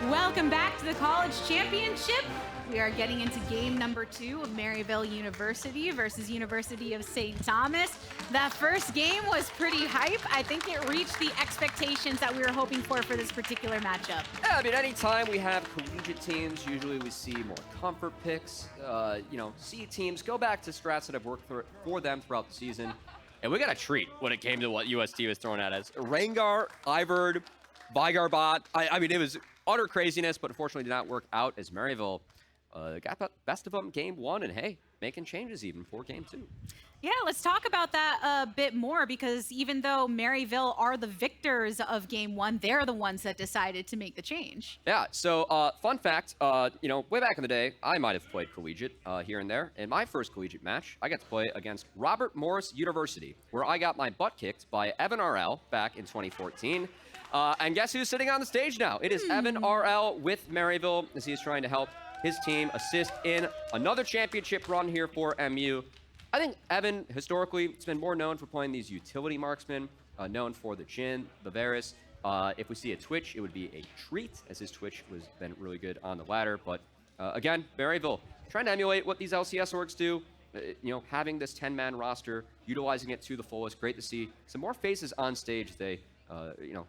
Welcome back to the College Championship. We are getting into game number 2 of Maryville University versus University of St. Thomas. That first game was pretty hype. I think it reached the expectations that we were hoping for this particular matchup. Yeah, I mean, anytime we have collegiate teams, usually we see more comfort picks. See teams go back to strats that have worked for them throughout the season. And we got a treat when it came to what UST was throwing at us. Rengar, Ivern, Viktor bot. I mean, it was utter craziness, but unfortunately did not work out as Maryville got the best of them game 1, and hey, making changes even for game 2. Yeah, let's talk about that a bit more, because even though Maryville are the victors of game 1, they're the ones that decided to make the change. Yeah, so fun fact, way back in the day, I might have played collegiate here and there. In my first collegiate match, I got to play against Robert Morris University, where I got my butt kicked by EvanRL back in 2014. And guess who's sitting on the stage now? It is EvanRL with Maryville, as he is trying to help his team assist in another championship run here for MU. I think Evan, historically, has been more known for playing these utility marksmen, known for the Jhin, the Varus. If we see a Twitch, it would be a treat, as his Twitch has been really good on the ladder. But again, Maryville, trying to emulate what these LCS orgs do. Having this 10-man roster, utilizing it to the fullest. Great to see some more faces on stage. They,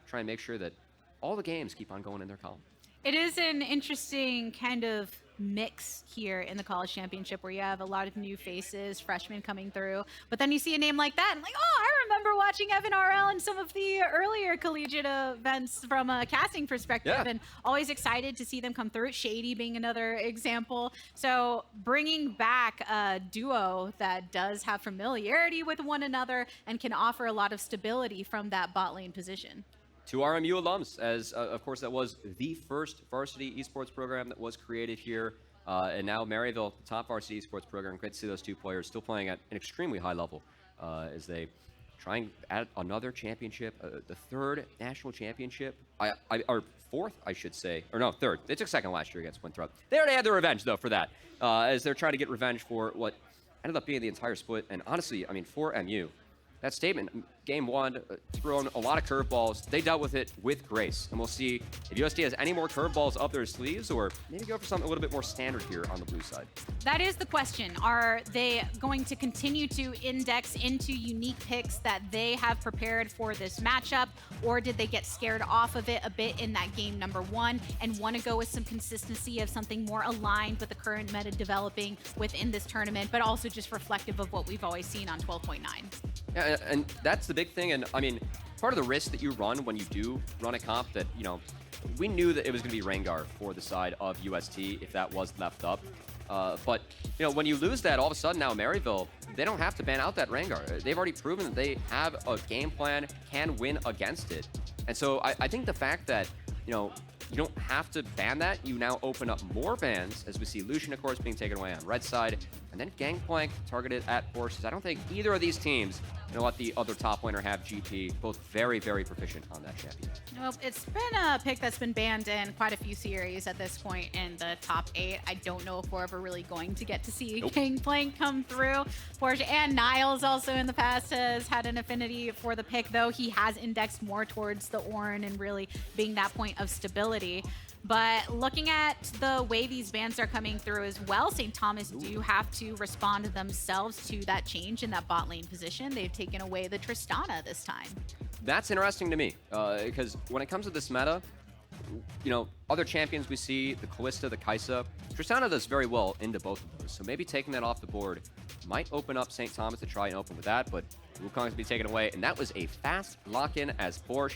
try and make sure that all the games keep on going in their column. It is an interesting kind of mix here in the College Championship, where you have a lot of new faces, freshmen coming through, but then you see a name like that and like, oh, I remember watching EvanRL in some of the earlier collegiate events from a casting perspective, and always excited to see them come through. Shady being another example. So bringing back a duo that does have familiarity with one another and can offer a lot of stability from that bot lane position. 2 RMU alums, as of course that was the first varsity esports program that was created here, and now Maryville, the top varsity esports program. Great to see those 2 players still playing at an extremely high level as they try and add another championship, the 3rd national championship, or 4th, I should say, or no, 3rd. They took 2nd last year against Winthrop. They already had their revenge though for that, as they're trying to get revenge for what ended up being the entire split. And honestly, I mean, for MU, that statement, game 1, thrown a lot of curveballs. They dealt with it with grace. And we'll see if UST has any more curveballs up their sleeves, or maybe go for something a little bit more standard here on the blue side. That is the question. Are they going to continue to index into unique picks that they have prepared for this matchup, or did they get scared off of it a bit in that game number 1 and want to go with some consistency of something more aligned with the current meta developing within this tournament, but also just reflective of what we've always seen on 12.9? Yeah, and that's the big thing. And I mean, part of the risk that you run when you do run a comp that, we knew that it was going to be Rengar for the side of UST if that was left up. But, when you lose that, all of a sudden now Maryville, they don't have to ban out that Rengar. They've already proven that they have a game plan, can win against it. And so I think the fact that, you don't have to ban that. You now open up more bans, as we see Lucian, of course, being taken away on red side, and then Gangplank targeted at Porsche. I don't think either of these teams let the other top laner have GP. Both very, very proficient on that champion. Well, it's been a pick that's been banned in quite a few series at this point in the top 8. I don't know if we're ever really going to get to see Gangplank come through. Porsche and Niles also in the past has had an affinity for the pick, though he has indexed more towards the Ornn and really being that point of stability. But looking at the way these bans are coming through as well, St. Thomas do have to respond themselves to that change in that bot lane position. They've taken away the Tristana this time. That's interesting to me, because when it comes to this meta, other champions we see, the Kalista, the Kai'Sa, Tristana does very well into both of those. So maybe taking that off the board might open up St. Thomas to try and open with that, but Wukong's to be taken away. And that was a fast lock-in as Porsche.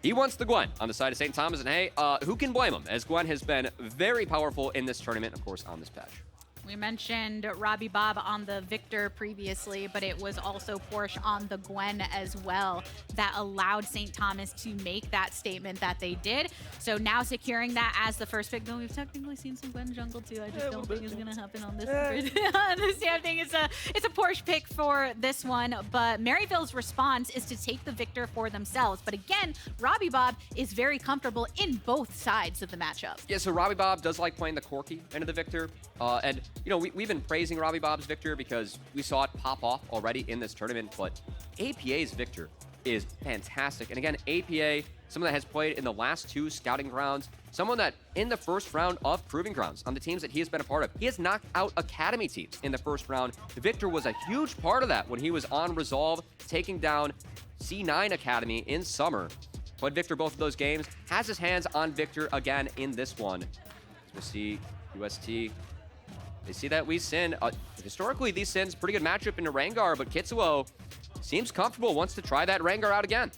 He wants the Gwen on the side of St. Thomas, and hey, who can blame him, as Gwen has been very powerful in this tournament, of course, on this patch. We mentioned RobbyBob on the Viktor previously, but it was also Porsche on the Gwen as well that allowed St. Thomas to make that statement that they did. So now securing that as the first pick, though we've technically seen some Gwen jungle too. I just don't think it's gonna happen on this on this damn thing. It's a Porsche pick for this one, but Maryville's response is to take the Viktor for themselves. But again, RobbyBob is very comfortable in both sides of the matchup. Yeah, so RobbyBob does like playing the Corki into the Viktor, and we've been praising RobbyBob's Viktor because we saw it pop off already in this tournament, but APA's Viktor is fantastic. And again, APA someone that has played in the last 2 scouting grounds, someone that in the first round of Proving Grounds on the teams that he has been a part of, he has knocked out academy teams in the first round. Viktor was a huge part of that when he was on Resolve, taking down C9 Academy in summer. Played Viktor both of those games, has his hands on Viktor again in this one. We'll see UST. They see that Lee Sin. Historically, Lee Sin's pretty good matchup into Rengar, but Kitzuo seems comfortable, wants to try that Rengar out again.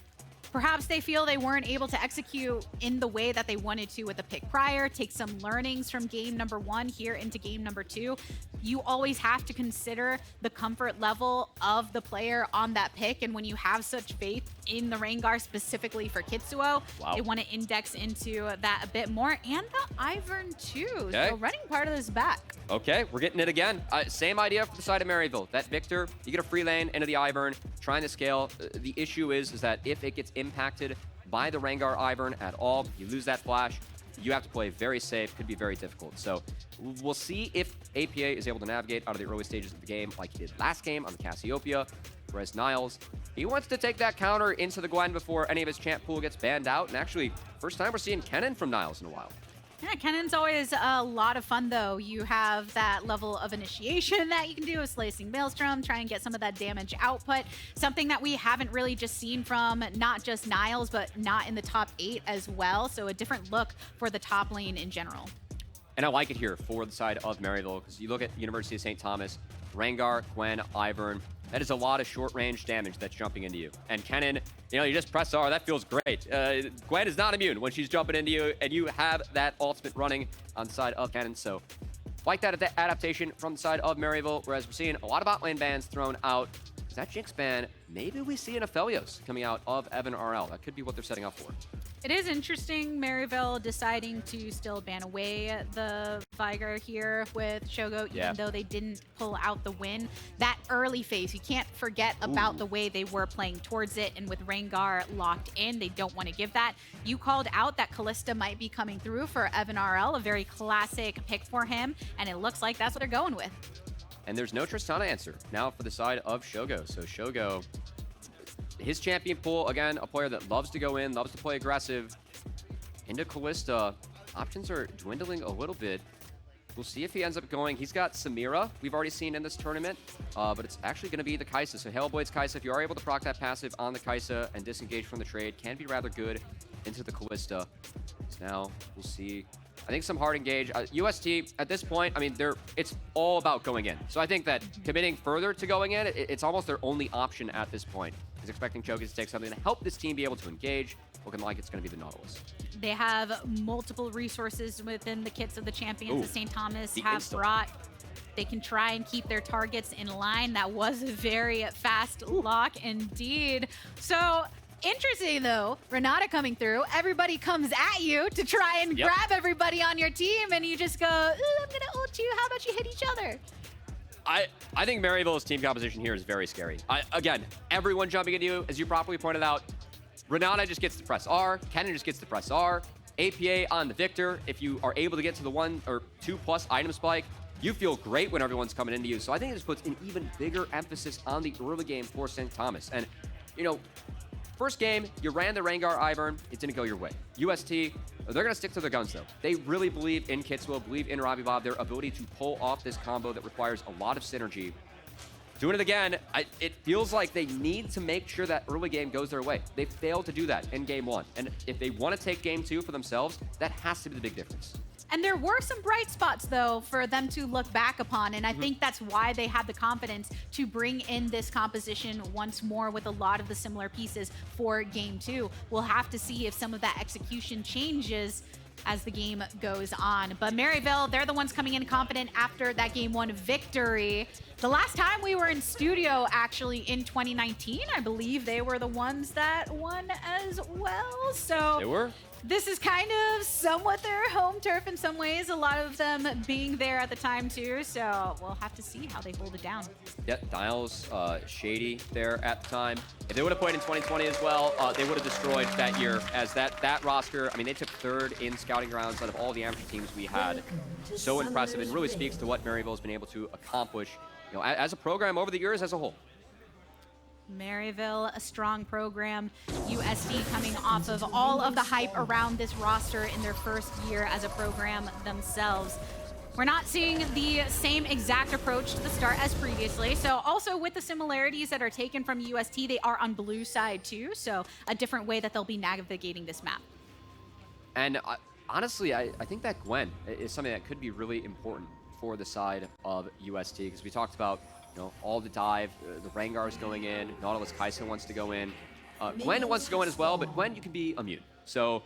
Perhaps they feel they weren't able to execute in the way that they wanted to with the pick prior, take some learnings from game number 1 here into game number 2. You always have to consider the comfort level of the player on that pick, and when you have such faith in the Rengar specifically for Kitzuo, they want to index into that a bit more, and the Ivern too, so running part of this back. Okay, we're getting it again. Same idea for the side of Maryville. That Viktor, you get a free lane into the Ivern, trying to scale. The issue is that if it gets impacted by the Rengar Ivern at all, you lose that flash. You have to play very safe, could be very difficult. So we'll see if APA is able to navigate out of the early stages of the game like he did last game on the Cassiopeia. Whereas Niles, he wants to take that counter into the Gwen before any of his champ pool gets banned out. And actually, first time we're seeing Kennen from Niles in a while. Yeah, Kennen's always a lot of fun, though. You have that level of initiation that you can do with Slicing Maelstrom, try and get some of that damage output. Something that we haven't really just seen from not just Niles, but not in the top 8 as well. So a different look for the top lane in general. And I like it here for the side of Maryville, because you look at University of St. Thomas, Rengar, Gwen, Ivern. That is a lot of short-range damage that's jumping into you. And Kennen, you know, you just press R, that feels great. Gwen is not immune when she's jumping into you, and you have that ultimate running on the side of Kennen. So, like that adaptation from the side of Maryville, whereas we're seeing a lot of bot lane bans thrown out. Is that Jinx ban? Maybe we see an Aphelios coming out of EvanRL. That could be what they're setting up for. It is interesting, Maryville deciding to still ban away the Vigor here with Shogo, even though they didn't pull out the win. That early phase, you can't forget about the way they were playing towards it, and with Rengar locked in, they don't want to give that. You called out that Kalista might be coming through for EvanRL, a very classic pick for him, and it looks like that's what they're going with. And there's no Tristana answer now for the side of Shogo. So Shogo, his champion pool, again, a player that loves to go in, loves to play aggressive. Into Kalista, options are dwindling a little bit. We'll see if he ends up going. He's got Samira, we've already seen in this tournament, but it's actually going to be the Kai'Sa. So Hellblade's Kai'Sa, if you are able to proc that passive on the Kai'Sa and disengage from the trade, can be rather good into the Kalista. So now we'll see. I think some hard engage. UST, at this point, I mean, it's all about going in. So I think that committing further to going in, it's almost their only option at this point. He's expecting Chookies to take something to help this team be able to engage. Looking like it's going to be the Nautilus. They have multiple resources within the kits of the champions that St. Thomas have brought. They can try and keep their targets in line. That was a very fast lock indeed. So interesting, though, Renata coming through. Everybody comes at you to try and grab everybody on your team, and you just go, I'm going to ult you. How about you hit each other? I think Maryville's team composition here is very scary. Again, everyone jumping at you, as you properly pointed out. Renata just gets to press R. Kennen just gets to press R. APA on the Viktor. If you are able to get to the 1 or 2+ item spike, you feel great when everyone's coming into you. So I think it just puts an even bigger emphasis on the early game for St. Thomas. And, you know, first game, you ran the Rengar Ivern. It didn't go your way. UST, they're going to stick to their guns, though. They really believe in Kitzuo, believe in RobbyBob, their ability to pull off this combo that requires a lot of synergy. Doing it again, it feels like they need to make sure that early game goes their way. They failed to do that in game 1. And if they want to take game 2 for themselves, that has to be the big difference. And there were some bright spots, though, for them to look back upon. And I think that's why they had the confidence to bring in this composition once more with a lot of the similar pieces for game 2. We'll have to see if some of that execution changes as the game goes on. But Maryville, they're the ones coming in confident after that game 1 victory. The last time we were in studio, actually, in 2019, I believe they were the ones that won as well. So they were. This is kind of somewhat their home turf in some ways, a lot of them being there at the time too, so we'll have to see how they hold it down. Yep, Niles, Shady there at the time. If they would have played in 2020 as well, they would have destroyed that year, as that roster, I mean, they took 3rd in scouting grounds out of all the amateur teams we had. So impressive, and really speaks to what Maryville has been able to accomplish, you know, as a program over the years as a whole. Maryville, a strong program. UST coming off of all of the hype around this roster in their first year as a program themselves. We're not seeing the same exact approach to the start as previously. So also with the similarities that are taken from UST, they are on blue side too. So a different way that they'll be navigating this map. And honestly, I think that Gwen is something that could be really important for the side of UST, because we talked about, you know, all the dive, the Rengar's going in, Nautilus Kai'Sa wants to go in. Gwen wants to go in as well, but Gwen, you can be immune. So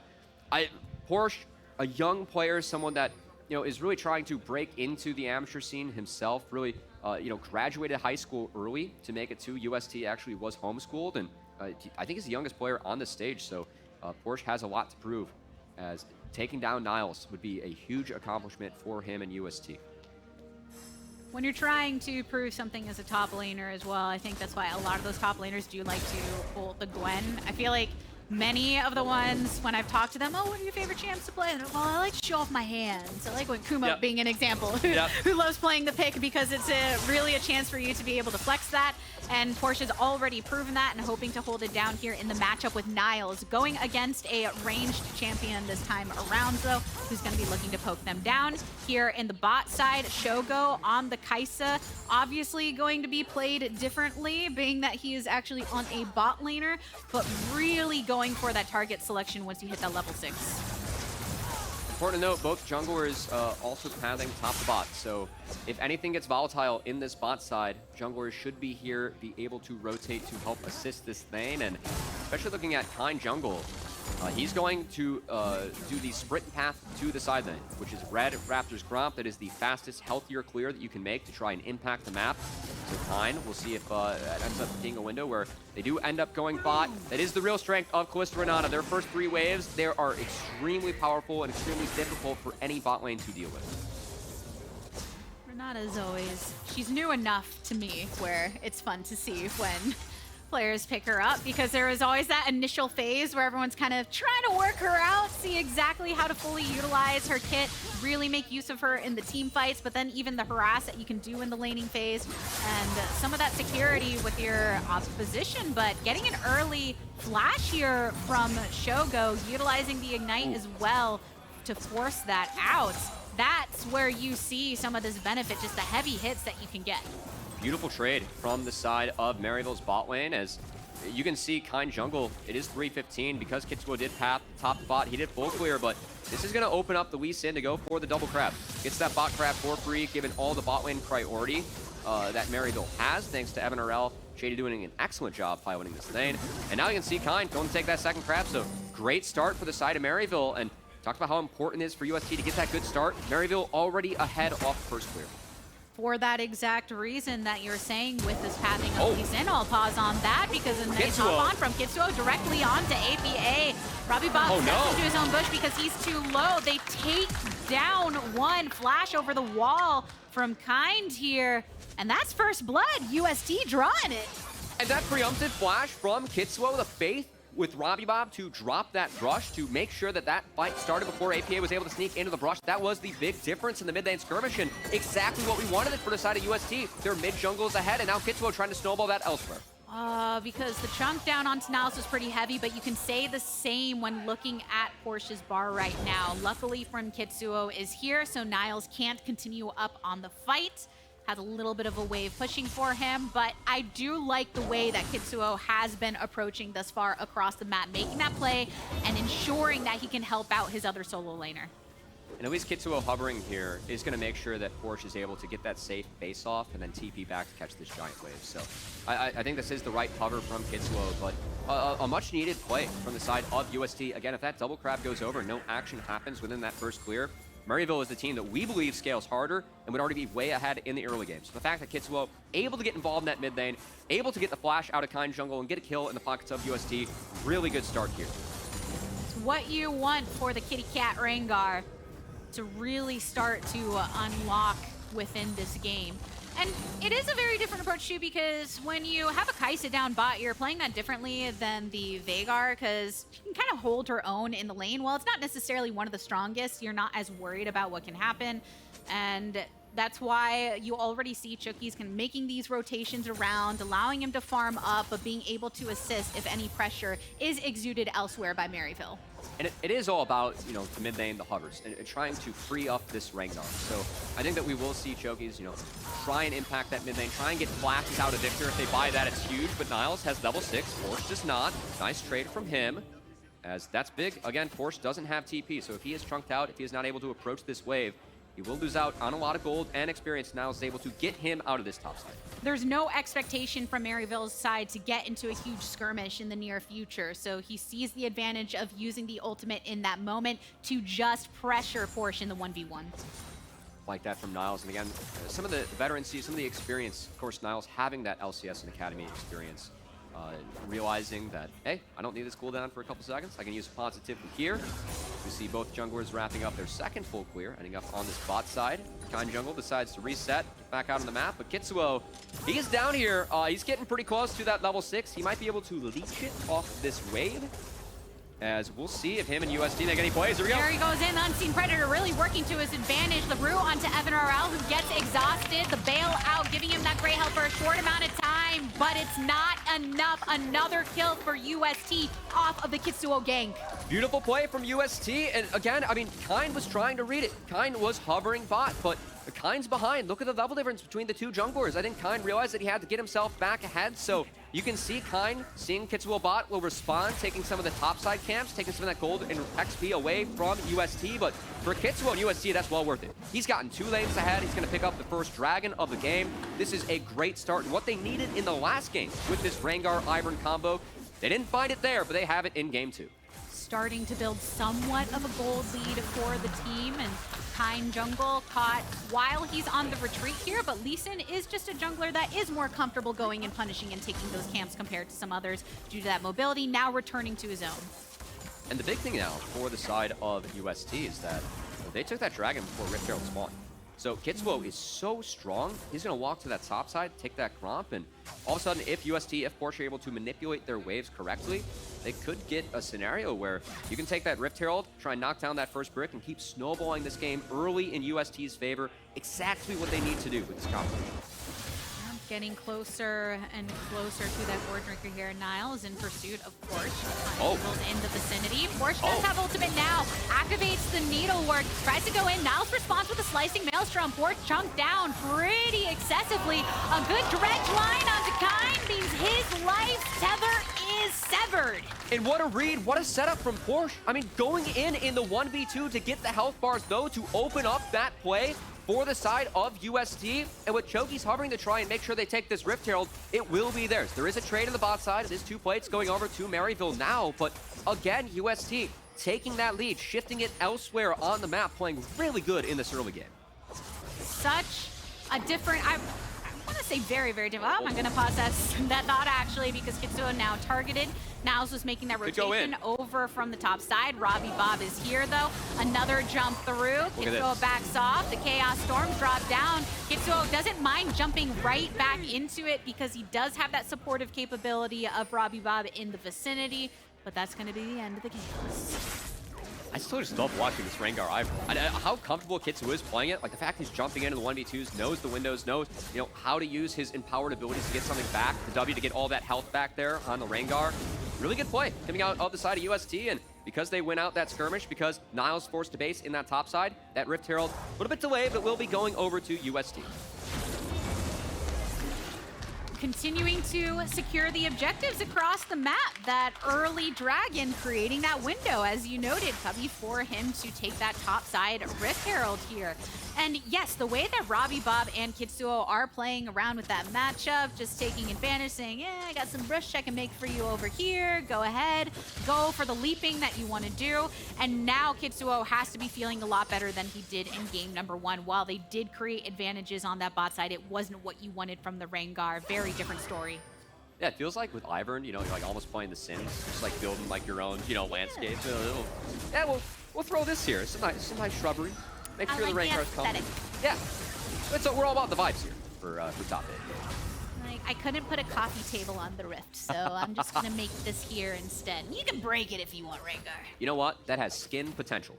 Porsche, a young player, someone that, you know, is really trying to break into the amateur scene himself, really, you know, graduated high school early to make it to UST, actually was homeschooled, and I think he's the youngest player on the stage, so Porsche has a lot to prove, as taking down Niles would be a huge accomplishment for him and UST. When you're trying to prove something as a top laner as well, I think that's why a lot of those top laners do like to pull the Gwen. I feel like many of the ones, when I've talked to them, oh, what are your favorite champs to play? And well, I like to show off my hands. I like when Kumo being an example, who loves playing the pick, because it's really a chance for you to be able to flex that. And Porsche's already proven that and hoping to hold it down here in the matchup with Niles, going against a ranged champion this time around, though, who's going to be looking to poke them down. Here in the bot side, Shogo on the Kai'Sa, obviously going to be played differently, being that he is actually on a bot laner, but really going for that target selection once you hit that level 6. Important to note, both junglers also pathing top to bot, so if anything gets volatile in this bot side, junglers should be here, be able to rotate to help assist this lane, and especially looking at Kind Jungle, he's going to do the sprint path to the side lane, which is Red Raptor's Gromp. That is the fastest, healthier clear that you can make to try and impact the map. So Kind, we'll see if that ends up being a window where they do end up going bot. That is the real strength of Kalista Renata. Their first 3 waves, they are extremely powerful and extremely difficult for any bot lane to deal with. Renata's always, she's new enough to me where it's fun to see when players pick her up, because there is always that initial phase where everyone's kind of trying to work her out, see exactly how to fully utilize her kit, really make use of her in the team fights, but then even the harass that you can do in the laning phase, and some of that security with your opposition. But getting an early flash here from Shogo, utilizing the Ignite as well to force that out. That's where you see some of this benefit, just the heavy hits that you can get. Beautiful trade from the side of Maryville's bot lane, as you can see Kind Jungle, it is 315 because Kitzuo did path top the bot. He did full clear, but this is going to open up the Lee Sin to go for the double crab. Gets that bot crab for free, given all the bot lane priority that Maryville has, thanks to EvanRL. Shady doing an excellent job piloting this lane. And now you can see Kind going to take that second crab, so great start for the side of Maryville. And talked about how important it is for UST to get that good start. Maryville already ahead off first clear. For that exact reason that you're saying with this pathing of Lee Sin, I'll pause on that, because a nice hop on from Kitzuo directly onto APA. RobbyBob steps into his own bush because he's too low. They take down one flash over the wall from Kind here, and that's first blood. UST drawing it. And that preemptive flash from Kitzuo, the faith with RobbyBob to drop that brush to make sure that that fight started before APA was able to sneak into the brush. That was the big difference in the mid lane skirmish, and exactly what we wanted it for the side of UST. Their mid jungle is ahead, and now Kitzuo trying to snowball that elsewhere. Because the chunk down onto Niles was pretty heavy, but you can say the same when looking at Porsche's bar right now. Luckily, from Kitzuo is here, so Niles can't continue up on the fight. Has a little bit of a wave pushing for him, but I do like the way that Kitzuo has been approaching thus far across the map, making that play and ensuring that he can help out his other solo laner. And at least Kitzuo hovering here is going to make sure that Porsche is able to get that safe base off and then TP back to catch this giant wave. So I think this is the right cover from Kitzuo, but a much needed play from the side of UST. Again, if that double crab goes over, no action happens within that first clear, Maryville is the team that we believe scales harder and would already be way ahead in the early game. So the fact that Kitzuo able to get involved in that mid lane, able to get the flash out of Kind Jungle and get a kill in the pockets of UST, really good start here. It's what you want for the kitty cat Rengar to really start to unlock within this game. And it is a very different approach too, because when you have a Kai'Sa down bot, you're playing that differently than the Veigar, because she can kind of hold her own in the lane. While it's not necessarily one of the strongest, you're not as worried about what can happen. And That's why you already see Chookies kind of making these rotations around, allowing him to farm up, but being able to assist if any pressure is exuded elsewhere by Maryville. And it is all about, you know, the mid lane, the hovers, and trying to free up this Rengar. So I think that we will see Chookies, you know, try and impact that mid lane, try and get flashes out of Viktor. If they buy that, it's huge, but Niles has level 6, porsche does not. Nice trade from him, as that's big. Again, porsche doesn't have TP, so if he is trunked out, if he is not able to approach this wave, he will lose out on a lot of gold and experience. Niles is able to get him out of this top side. There's no expectation from Maryville's side to get into a huge skirmish in the near future, so he sees the advantage of using the ultimate in that moment to just pressure porsche in the 1v1. Like that from Niles, and again, some of the veterans see some of the experience. Of course, Niles having that LCS and Academy experience, realizing that, hey, I don't need this cooldown for a couple seconds. I can use it positively here. We see both junglers wrapping up their second full clear, ending up on this bot side. Kind Jungle decides to reset, get back out on the map, but Kitzuo, he is down here. He's getting pretty close to that level 6. He might be able to leech it off this wave, as we'll see if him and UST make any plays. Here we go. There he goes in. Unseen Predator really working to his advantage. The root onto EvanRL, who gets exhausted. The bail out, giving him that great help for a short amount of time, but it's not enough. Another kill for UST off of the Kitzuo gank. Beautiful play from UST, and again, I mean, Kind was trying to read it. Kind was hovering bot, but Kind's behind. Look at the level difference between the two junglers. I think Kind realized that he had to get himself back ahead, so you can see Kind seeing Kitzuo bot will respond, taking some of the topside camps, taking some of that gold and XP away from UST, but for Kitzuo and UST, that's well worth it. He's gotten 2 lanes ahead. He's going to pick up the first dragon of the game. This is a great start, and what they needed in the last game with this Rengar-Ivern combo, they didn't find it there, but they have it in game 2. Starting to build somewhat of a gold lead for the team, and Kind Jungle caught while he's on the retreat here, but Lee Sin is just a jungler that is more comfortable going and punishing and taking those camps compared to some others due to that mobility, now returning to his own. And the big thing now for the side of UST is that they took that dragon before Rift Herald spawned. So Kitzuo is so strong, he's going to walk to that top side, take that Gromp, and all of a sudden, if porsche are able to manipulate their waves correctly, they could get a scenario where you can take that Rift Herald, try and knock down that first brick, and keep snowballing this game early in UST's favor. Exactly what they need to do with this competition. Getting closer and closer to that board drinker here. Niles in pursuit of porsche. In the vicinity. porsche does have ultimate now. Activates the needlework. Tries to go in. Niles responds with a slicing maelstrom. porsche chunked down pretty excessively. A good dredge line onto Kind means his life tether is severed. And what a read, what a setup from porsche. I mean, going in the 1v2 to get the health bars, though, to open up that play for the side of UST, and with Chookies hovering to try and make sure they take this Rift Herald, it will be theirs. There is a trade on the bot side. It is 2 plates going over to Maryville now, but again, UST taking that lead, shifting it elsewhere on the map, playing really good in this early game. Such a different... I want to say very, very different. I'm going to pause that thought, actually, because Kitzuo now targeted. Niles was making that rotation over from the top side. RobbyBob is here, though. Another jump through. Kitzuo backs off. The Chaos Storms drop down. Kitzuo doesn't mind jumping right back into it because he does have that supportive capability of RobbyBob in the vicinity, but that's going to be the end of the game. I still just love watching this Rengar Ivern. How comfortable Kitzuo is playing it. Like the fact he's jumping into the 1v2s, knows the windows, knows how to use his empowered abilities to get something back. The W to get all that health back there on the Rengar. Really good play coming out of the side of UST, and because they win out that skirmish, because Niles forced to base in that top side, that Rift Herald, a little bit delayed, but will be going over to UST. Continuing to secure the objectives across the map. That early dragon creating that window, as you noted, Cubby, for him to take that top side Rift Herald here. And yes, the way that RobbyBob and Kitzuo are playing around with that matchup, just taking advantage, saying, yeah, I got some brush I can make for you over here. Go ahead, go for the leaping that you want to do. And now Kitzuo has to be feeling a lot better than he did in game number 1. While they did create advantages on that bot side, it wasn't what you wanted from the Rengar. Very different story. Yeah, it feels like with Ivern, you're like almost playing The Sims, just like building like your own, landscape. Yeah, we'll throw this here. Some nice shrubbery. Make sure the Rengar's coming. Yeah, so we're all about the vibes here for top 8. I couldn't put a coffee table on the Rift, so I'm just gonna make this here instead. You can break it if you want, Rengar. You know what? That has skin potential.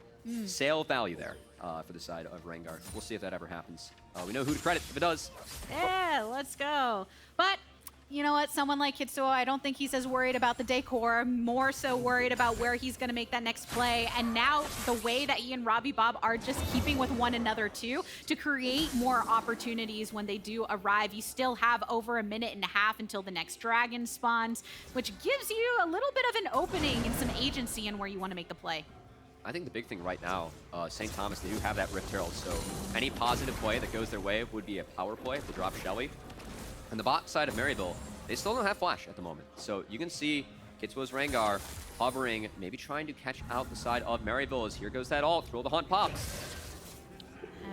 Sale value there. for the side of Rengar. We'll see if that ever happens. We know who to credit if it does. Yeah, let's go. But you know what? Someone like Kitzuo, I don't think he's as worried about the decor, more so worried about where he's going to make that next play. And now the way that he and RobbyBob are just keeping with one another too, to create more opportunities when they do arrive. You still have over a minute and a half until the next dragon spawns, which gives you a little bit of an opening and some agency in where you want to make the play. I think the big thing right now, St. Thomas, they do have that Rift Herald, so any positive play that goes their way would be a power play if they drop Shelly. And the bot side of Maryville, they still don't have flash at the moment. So you can see Kitzuo's Rengar hovering, maybe trying to catch out the side of Maryville as here goes that ult, throw the hunt pops.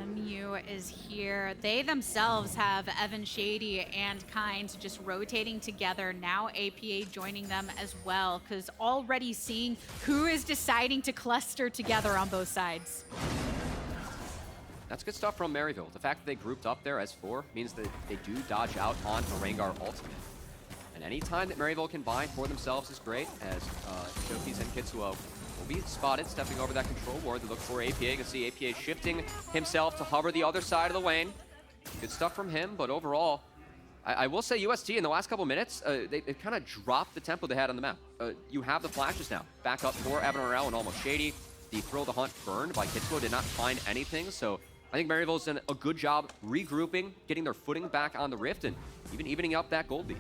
MU is here. They themselves have Evan, Shady, and Kind just rotating together. Now APA joining them as well, because already seeing who is deciding to cluster together on both sides. That's good stuff from Maryville. The fact that they grouped up there as 4 means that they do dodge out on a Rengar ultimate. And any time that Maryville can buy for themselves is great, as Chookies and Kitzuo will be spotted stepping over that control ward. They look for APA. You can see APA shifting himself to hover the other side of the lane. Good stuff from him, but overall, I will say UST in the last couple minutes, they kind of dropped the tempo they had on the map. You have the flashes now. Back up for EvanRL and almost Shady. The throw the hunt burned by Kitzuo did not find anything, so I think Maryville's done a good job regrouping, getting their footing back on the Rift, and even evening up that gold lead.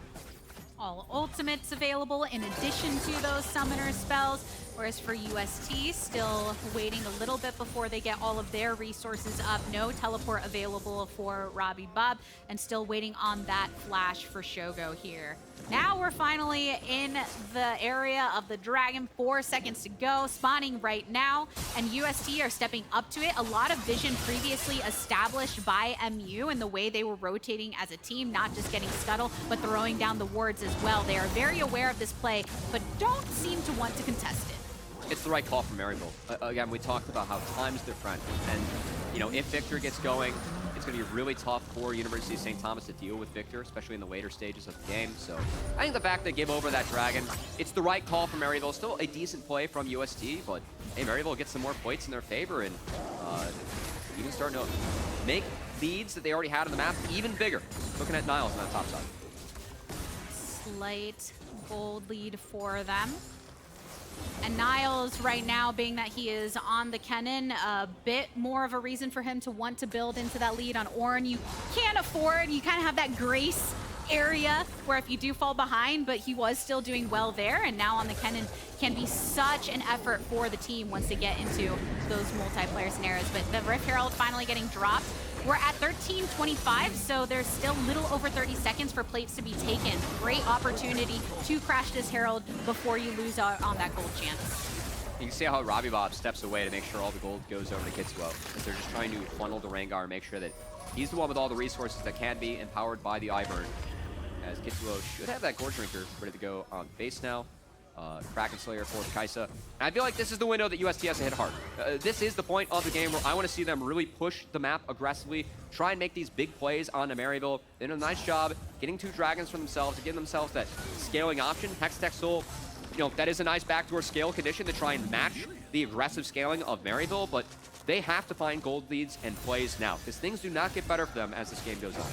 All ultimates available in addition to those summoner spells, whereas for UST, still waiting a little bit before they get all of their resources up. No teleport available for RobbyBob, and still waiting on that flash for Shogo here. Now we're finally in the area of the dragon. 4 seconds to go, spawning right now, and UST are stepping up to it. A lot of vision previously established by MU and the way they were rotating as a team, not just getting scuttle, but throwing down the wards as well. They are very aware of this play, but don't seem to want to contest it. It's the right call from Maryville. Again, we talked about how time's their friend, and you know, if Viktor gets going, it's going to be really tough for University of St. Thomas to deal with Viktor, especially in the later stages of the game. So I think the fact they give over that dragon, it's the right call from Maryville. Still a decent play from UST, but hey, Maryville gets some more points in their favor, and even starting to make leads that they already had on the map even bigger. Looking at Niles on that top side. Slight gold lead for them. And Niles right now, being that he is on the Kennen, a bit more of a reason for him to want to build into that lead on Ornn. You can't afford, you kind of have that grace area where if you do fall behind, but he was still doing well there, and now on the Kennen can be such an effort for the team once they get into those multiplayer scenarios. But the Rift Herald finally getting dropped. We're at 13:25, so there's still little over 30 seconds for plates to be taken. Great opportunity to crash this Herald before you lose out on that gold chance. You can see how RobbyBob steps away to make sure all the gold goes over to Kitzuo, as they're just trying to funnel the Rengar and make sure that he's the one with all the resources that can be empowered by the Ivern. As Kitzuo should have that Gore Drinker ready to go on base now. Kraken Slayer for Kai'Sa. And I feel like this is the window that UST has to hit hard. This is the point of the game where I want to see them really push the map aggressively, try and make these big plays on Maryville. They did a nice job getting 2 dragons for themselves to give themselves that scaling option. Hextech Soul, you know, that is a nice backdoor scale condition to try and match the aggressive scaling of Maryville, but they have to find gold leads and plays now, because things do not get better for them as this game goes on.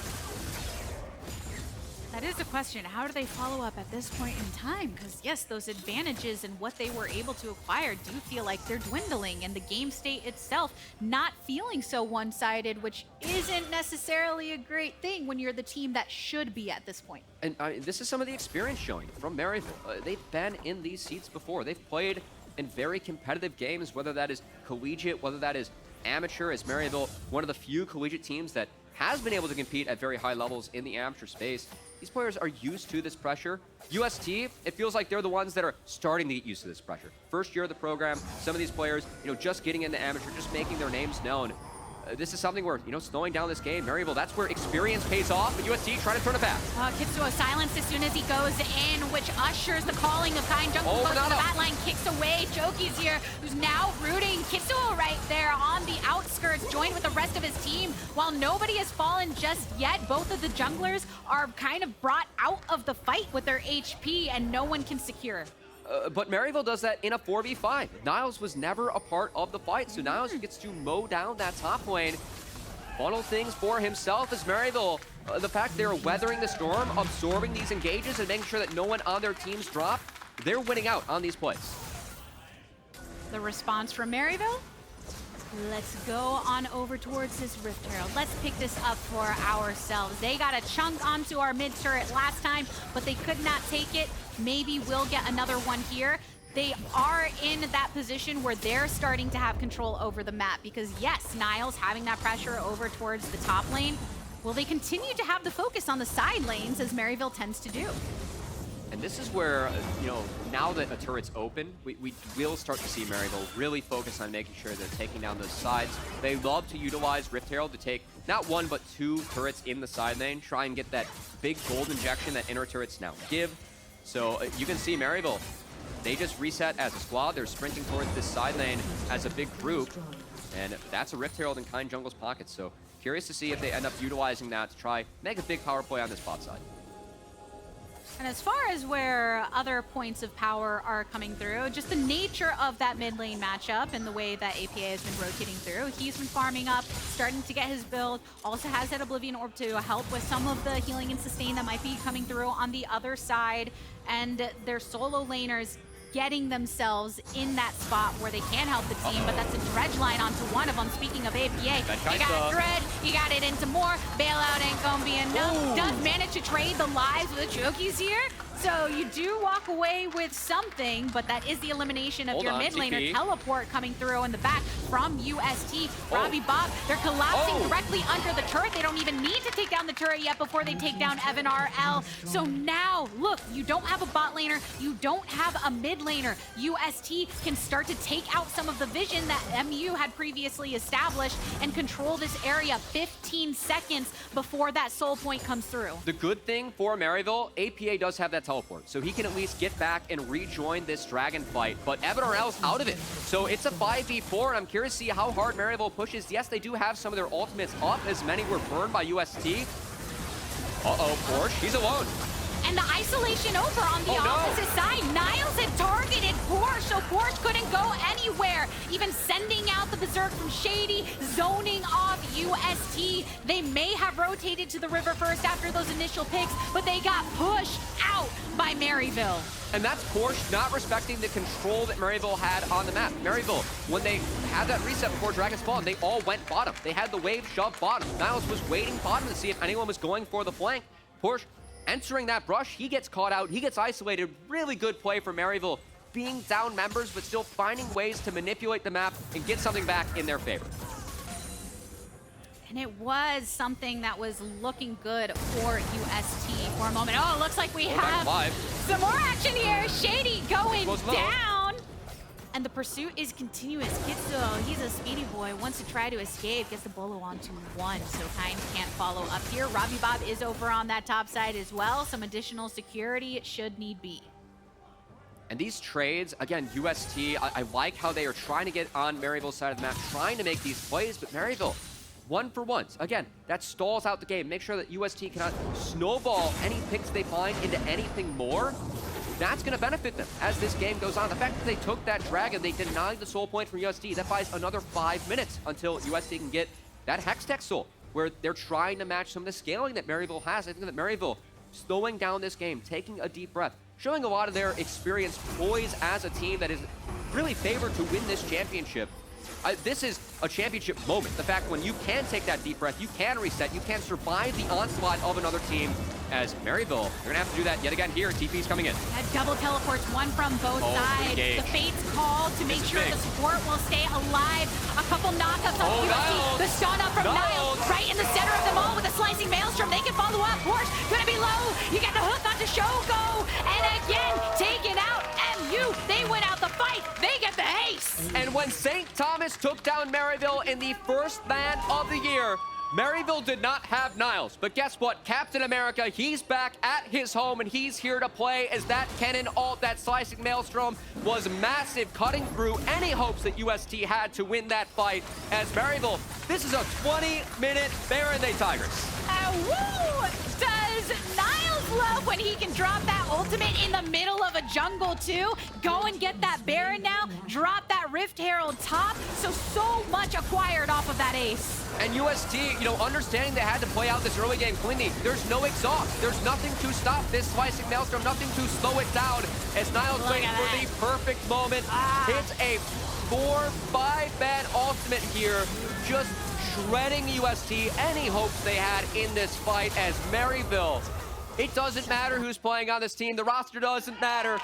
That is the question. How do they follow up at this point in time? Because yes, those advantages and what they were able to acquire do feel like they're dwindling, and the game state itself not feeling so one-sided, which isn't necessarily a great thing when you're the team that should be at this point. And this is some of the experience showing from Maryville. They've been in these seats before. They've played in very competitive games, whether that is collegiate, whether that is amateur, as Maryville, one of the few collegiate teams that has been able to compete at very high levels in the amateur space. These players are used to this pressure. UST, it feels like they're the ones that are starting to get used to this pressure. First year of the program, some of these players, you know, just getting into amateur, just making their names known. This is something where, you know, slowing down this game, Maryville, that's where experience pays off, but UST trying to turn it back. Kitzuo silenced as soon as he goes in, which ushers the calling of Kind. Jungle goes to the bat line, kicks away. Chookies here, who's now rooting Kitzuo right there on the outskirts, joined with the rest of his team. While nobody has fallen just yet, both of the junglers are kind of brought out of the fight with their HP, and no one can secure. But Maryville does that in a 4v5. Niles was never a part of the fight, so Niles gets to mow down that top lane, funnel things for himself as Maryville. The fact they're weathering the storm, absorbing these engages, and making sure that no one on their teams drop, they're winning out on these plays. The response from Maryville? Let's go on over towards this Rift Herald. Let's pick this up for ourselves. They got a chunk onto our mid turret last time, but they could not take it. Maybe we'll get another one here. They are in that position where they're starting to have control over the map because yes, Niles having that pressure over towards the top lane. Will they continue to have the focus on the side lanes as Maryville tends to do? And this is where, you know, now that a turret's open, we will start to see Maryville really focus on making sure they're taking down those sides. They love to utilize Rift Herald to take not one, but two turrets in the side lane, try and get that big gold injection that inner turrets now give. So you can see Maryville, they just reset as a squad. They're sprinting towards this side lane as a big group. And that's a Rift Herald in Kind Jungle's pockets. So curious to see if they end up utilizing that to try make a big power play on this bot side. And as far as where other points of power are coming through, just the nature of that mid lane matchup and the way that APA has been rotating through, he's been farming up, starting to get his build, also has that Oblivion Orb to help with some of the healing and sustain that might be coming through on the other side, and their solo laners getting themselves in that spot where they can help the team, but that's a dredge line onto one of them. Speaking of APA, you got a dredge, you got it into more, bailout ain't gonna be enough. Ooh. Does manage to trade the lives with the Chookies here, so you do walk away with something, but that is the elimination of your mid laner. TP. Teleport coming through in the back from UST. RobbyBob, they're collapsing directly under the turret. They don't even need to take down the turret yet before they take down EvanRL. So now, look, you don't have a bot laner, you don't have a mid laner. UST can start to take out some of the vision that MU had previously established and control this area 15 seconds before that soul point comes through. The good thing for Maryville, APA does have that teleport, so he can at least get back and rejoin this dragon fight, but EvanRL's out of it. So it's a 5v4, and I'm curious to see how hard Maryville pushes. Yes, they do have some of their ultimates up, as many were burned by UST. Uh-oh, porsche, he's alone. And the isolation over on the opposite side. Niles had targeted porsche, so porsche couldn't go anywhere. Even sending out the berserk from Shady, zoning off UST. They may have rotated to the river first after those initial picks, but they got pushed out by Maryville. And that's porsche not respecting the control that Maryville had on the map. Maryville, when they had that reset before Dragon spawned, they all went bottom. They had the wave shove bottom. Niles was waiting bottom to see if anyone was going for the flank. porsche entering that brush, he gets caught out, he gets isolated. Really good play for Maryville, being down members, but still finding ways to manipulate the map and get something back in their favor. And it was something that was looking good for UST for a moment. Oh, it looks like we have some more action here. Shady going down. And the pursuit is continuous. Kitzuo, he's a speedy boy, wants to try to escape, gets the bolo onto one, so Kind can't follow up here. RobbyBob is over on that top side as well. Some additional security should need be. And these trades, again, UST, I like how they are trying to get on Maryville's side of the map, trying to make these plays, but Maryville, one for ones. Again, that stalls out the game. Make sure that UST cannot snowball any picks they find into anything more. That's going to benefit them as this game goes on. The fact that they took that dragon, they denied the soul point from UST, that buys another 5 minutes until UST can get that Hextech soul, where they're trying to match some of the scaling that Maryville has. I think that Maryville, slowing down this game, taking a deep breath, showing a lot of their experience, poise as a team that is really favored to win this championship. This is a championship moment. The fact when you can take that deep breath, you can reset, you can survive the onslaught of another team. As Maryville, they're gonna have to do that yet again here. TP's coming in. Double teleports, one from both sides. The Fate's call to make sure the support will stay alive. A couple knockups on UST. The stun up from Niles, right in the center of them all with a slicing maelstrom. They can follow up. porsche gonna be low. You get the hook onto Shogo, and again taken out. MU, they win out the fight. They get the haste. And when St. Thomas took down Maryville in the first ban of the year, Maryville did not have Niles, but guess what? Captain America, he's back at his home, and he's here to play as that Kennen ult, that slicing maelstrom, was massive, cutting through any hopes that UST had to win that fight. As Maryville, this is a 20-minute Baron, LeTigress. Woo! Does Niles love when he can drop that ultimate in the middle of a jungle too. Go and get that Baron now, drop that Rift Herald top. So much acquired off of that ace. And UST, you know, understanding they had to play out this early game cleanly. There's no exhaust. There's nothing to stop this slicing Maelstrom, nothing to slow it down. As Niles waits for the perfect moment, hits a 4-5-man ultimate here, just shredding UST any hopes they had in this fight as Maryville. It doesn't matter who's playing on this team. The roster doesn't matter.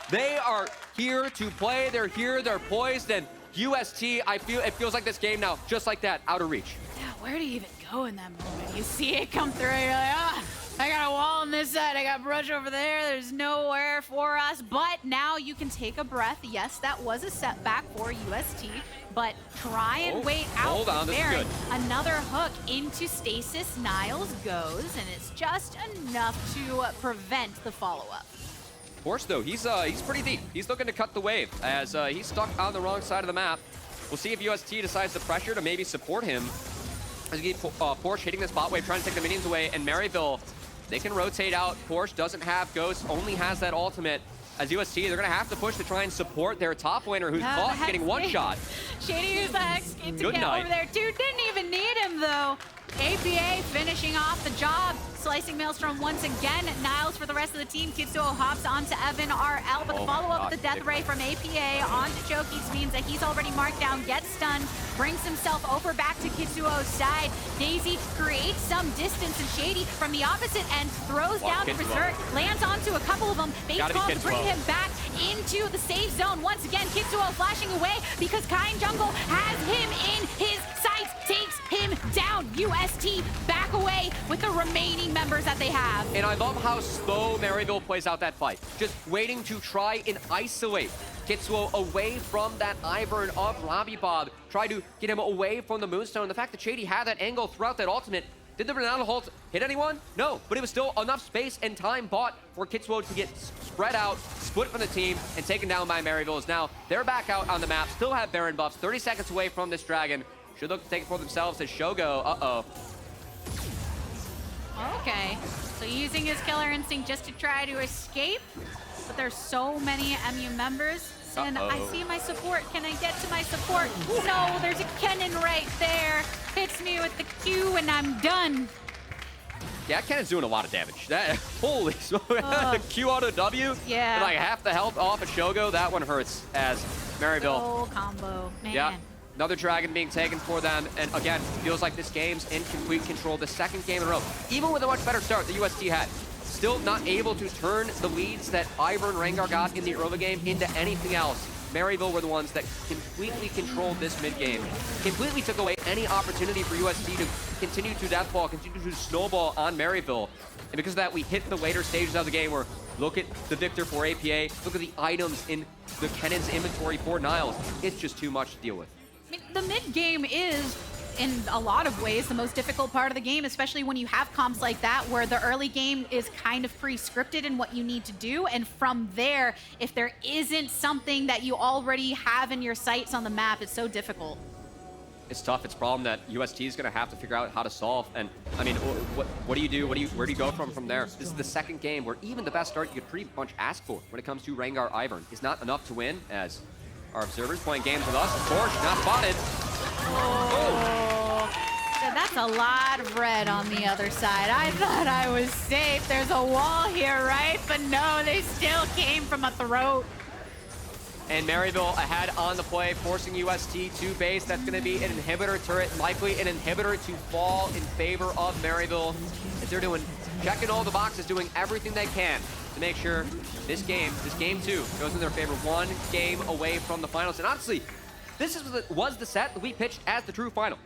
They are here to play. They're here. They're poised. And UST, it feels like this game now, just like that, out of reach. Yeah, where do you even go in that moment? You see it come through, you're like, I got a wall on this side, I got brush over there, there's nowhere for us. But now you can take a breath. Yes, that was a setback for UST, but try and wait out. Hold on, this is good. Another hook into stasis. Niles goes, and it's just enough to prevent the follow-up. Porsche, though, he's pretty deep. He's looking to cut the wave as he's stuck on the wrong side of the map. We'll see if UST decides to pressure to maybe support him. As you get Porsche hitting this bot wave, trying to take the minions away, and Maryville, they can rotate out. Porsche doesn't have Ghost, only has that ultimate. As UST, they're going to have to push to try and support their top laner who's caught getting one shot. Shady used the Hex to get over there too. Didn't even need him though. APA finishing off the job. Slicing Maelstrom once again. Niles for the rest of the team. Kitzuo hops onto EvanRL, but the follow-up with the Death Ray from APA onto Chookies means that he's already marked down, gets stunned, brings himself over back to Kitzuo's side. Daisy creates some distance, and Shady from the opposite end throws down the Berserk, lands onto a couple of them. Base ball to bring him back into the safe zone. Once again, Kitzuo flashing away because Kain Jungle has him in his sights, takes him down. UST back away with the remaining members that they have. And I love how slow Maryville plays out that fight. Just waiting to try and isolate Kitzuo away from that Ivern of RobbyBob. Try to get him away from the Moonstone. The fact that Shady had that angle throughout that ultimate. Did the Renata ult hit anyone? No, but it was still enough space and time bought for Kitzuo to get spread out, split from the team, and taken down by Maryville. As now they're back out on the map, still have Baron buffs, 30 seconds away from this dragon. Should look to take it for themselves as Shogo, Okay, so using his killer instinct just to try to escape, but there's so many MU members. And I see my support. Can I get to my support? No, there's a Kennen right there. Hits me with the Q and I'm done. Yeah, Kennen's doing a lot of damage. That, holy smoke, the Q auto W. Yeah. Like half the health off of Shogo. That one hurts as Maryville. Whole combo, man. Yeah. Another dragon being taken for them, and again, feels like this game's in complete control. The second game in a row, even with a much better start the UST had, still not able to turn the leads that Ivern Rengar got in the early game into anything else. Maryville were the ones that completely controlled this mid-game, completely took away any opportunity for UST to continue to deathball, continue to snowball on Maryville. And because of that, we hit the later stages of the game where look at the Viktor for APA, look at the items in the Kennen's inventory for Niles. It's just too much to deal with. I mean, the mid-game is, in a lot of ways, the most difficult part of the game, especially when you have comps like that, where the early game is kind of pre-scripted in what you need to do. And from there, if there isn't something that you already have in your sights on the map, it's so difficult. It's tough. It's a problem that UST is going to have to figure out how to solve. And I mean, what do you do? Where do you go from there? This is the second game where even the best start you could pretty much ask for when it comes to Rengar Ivern is not enough to win, as our observers playing games with us. Of course, not spotted. Oh. Yeah, that's a lot of red on the other side. I thought I was safe. There's a wall here, right? But no, they still came from a throat. And Maryville ahead on the play, forcing UST to base. That's going to be an inhibitor turret, likely an inhibitor to fall in favor of Maryville. As they're checking all the boxes, doing everything they can to make sure this game 2, goes in their favor, one game away from the finals. And honestly, this was the set that we pitched as the true final.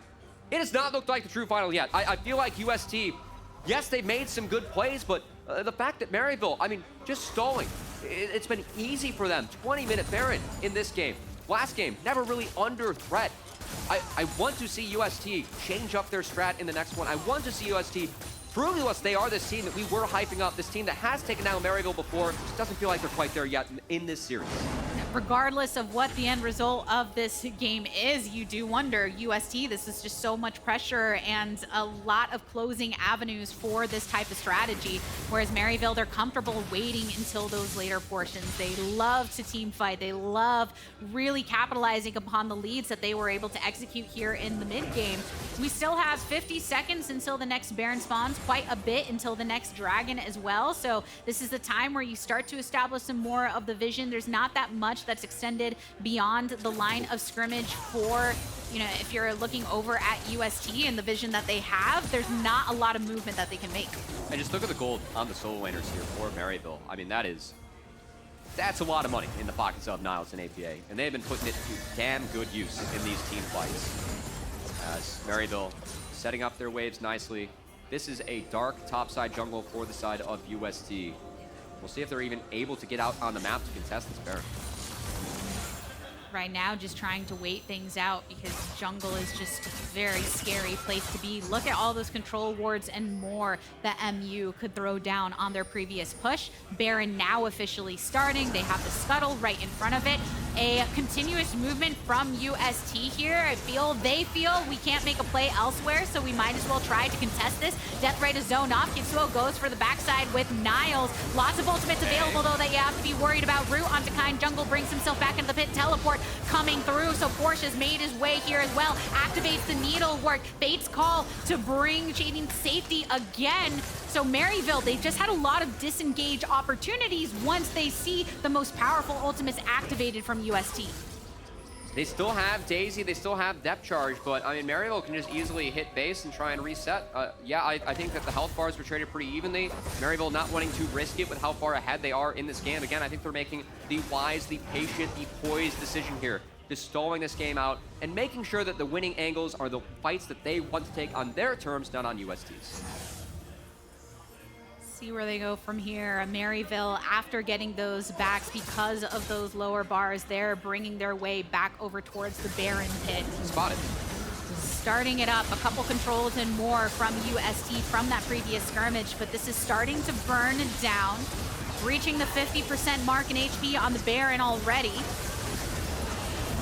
It has not looked like the true final yet. I feel like UST, yes, they've made some good plays, but the fact that Maryville, I mean, just stalling. It's been easy for them. 20-minute Baron in this game. Last game, never really under threat. I want to see UST change up their strat in the next one. I want to see UST prove to us they are this team that we were hyping up, this team that has taken down Maryville before. Just doesn't feel like they're quite there yet in this series. regardless of what the end result of this game is, you do wonder, UST, this is just so much pressure and a lot of closing avenues for this type of strategy. Whereas Maryville, they're comfortable waiting until those later portions. They love to team fight. They love really capitalizing upon the leads that they were able to execute here in the mid game. We still have 50 seconds until the next Baron spawns, quite a bit until the next Dragon as well. So this is the time where you start to establish some more of the vision. There's not that much that's extended beyond the line of scrimmage for, you know, if you're looking over at UST and the vision that they have, there's not a lot of movement that they can make. And just look at the gold on the solo laners here for Maryville. I mean, that's a lot of money in the pockets of Niles and APA, and they've been putting it to damn good use in these team fights. As Maryville setting up their waves nicely. This is a dark topside jungle for the side of UST. We'll see if they're even able to get out on the map to contest this Baron. Right now, just trying to wait things out because jungle is just a very scary place to be. Look at all those control wards and more that MU could throw down on their previous push. Baron now officially starting. They have the scuttle right in front of it. A continuous movement from UST here. They feel we can't make a play elsewhere, so we might as well try to contest this. Death Ray is zoned off. Kitzuo goes for the backside with Niles. Lots of ultimates available, though, that you have to be worried about. Root onto Kind. Jungle brings himself back into the pit. Teleport coming through, so Porsche has made his way here as well. Activates the needle work. Fate's call to bring Shady safety again. So Maryville, they just had a lot of disengage opportunities once they see the most powerful ultimates activated from UST. They still have Daisy, they still have depth charge, but I mean, Maryville can just easily hit base and try and reset. Yeah, I think that the health bars were traded pretty evenly. Maryville not wanting to risk it with how far ahead they are in this game. Again, I think they're making the wise, the patient, the poised decision here, just stalling this game out and making sure that the winning angles are the fights that they want to take on their terms, not on UST's. See where they go from here. Maryville, after getting those backs because of those lower bars, they're bringing their way back over towards the Baron pit. Spotted. Starting it up, a couple controls and more from UST from that previous skirmish, but this is starting to burn down, reaching the 50% mark in HP on the Baron already.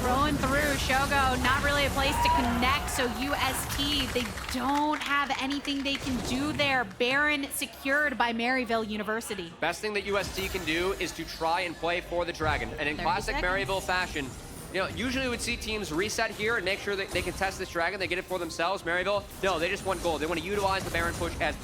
Rolling through, Shogo, not really a place to connect, so UST, they don't have anything they can do there. Baron secured by Maryville University. Best thing that UST can do is to try and play for the Dragon. And in classic Maryville fashion, you know, usually we would see teams reset here and make sure that they can test this Dragon, they get it for themselves. Maryville, no, they just want gold. They want to utilize the Baron push as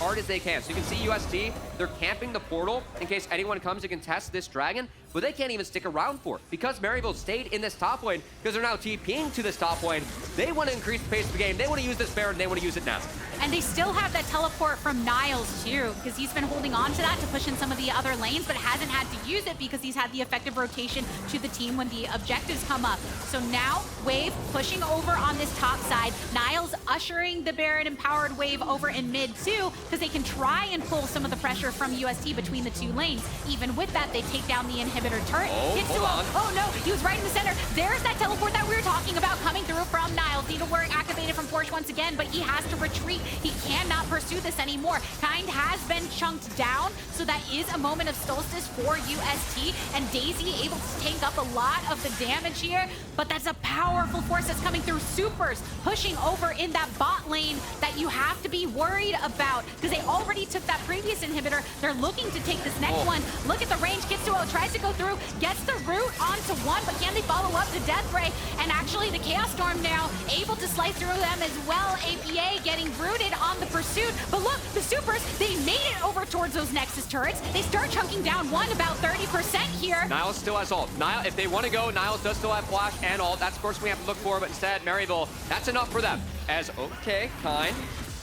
hard as they can. So you can see UST, they're camping the portal in case anyone comes to contest this Dragon, but they can't even stick around for it. Because Maryville stayed in this top lane, because they're now TPing to this top lane, they want to increase the pace of the game. They want to use this Baron, they want to use it now. And they still have that teleport from Niles too, because he's been holding on to that to push in some of the other lanes, but hasn't had to use it because he's had the effective rotation to the team when the objectives come up. So now, Wave pushing over on this top side. Niles ushering the Baron empowered Wave over in mid too, because they can try and pull some of the pressure from UST between the two lanes. Even with that, they take down the inhibitor turret. Oh no, he was right in the center. There's that teleport that we were talking about coming through from Niles. Needlework activated from Porsche once again, but he has to retreat. He cannot pursue this anymore. Kind has been chunked down, so that is a moment of Solstice for UST, and Daisy able to tank up a lot of the damage here, but that's a powerful force that's coming through. Supers pushing over in that bot lane that you have to be worried about, because they already took that previous inhibitor. They're looking to take this next one. Look at the range. Kitzuo tries to go through, gets the root onto one, but can they follow up to Death Ray? And actually the Chaos Storm now able to slice through them as well. APA getting rooted on the pursuit, but look, the Supers, they made it over towards those Nexus turrets. They start chunking down one, about 30% here. Niles still has ult. Niles, if they want to go, Niles does still have flash and ult. That's of course we have to look for, but instead Maryville, that's enough for them. As okay, Kind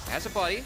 has a buddy.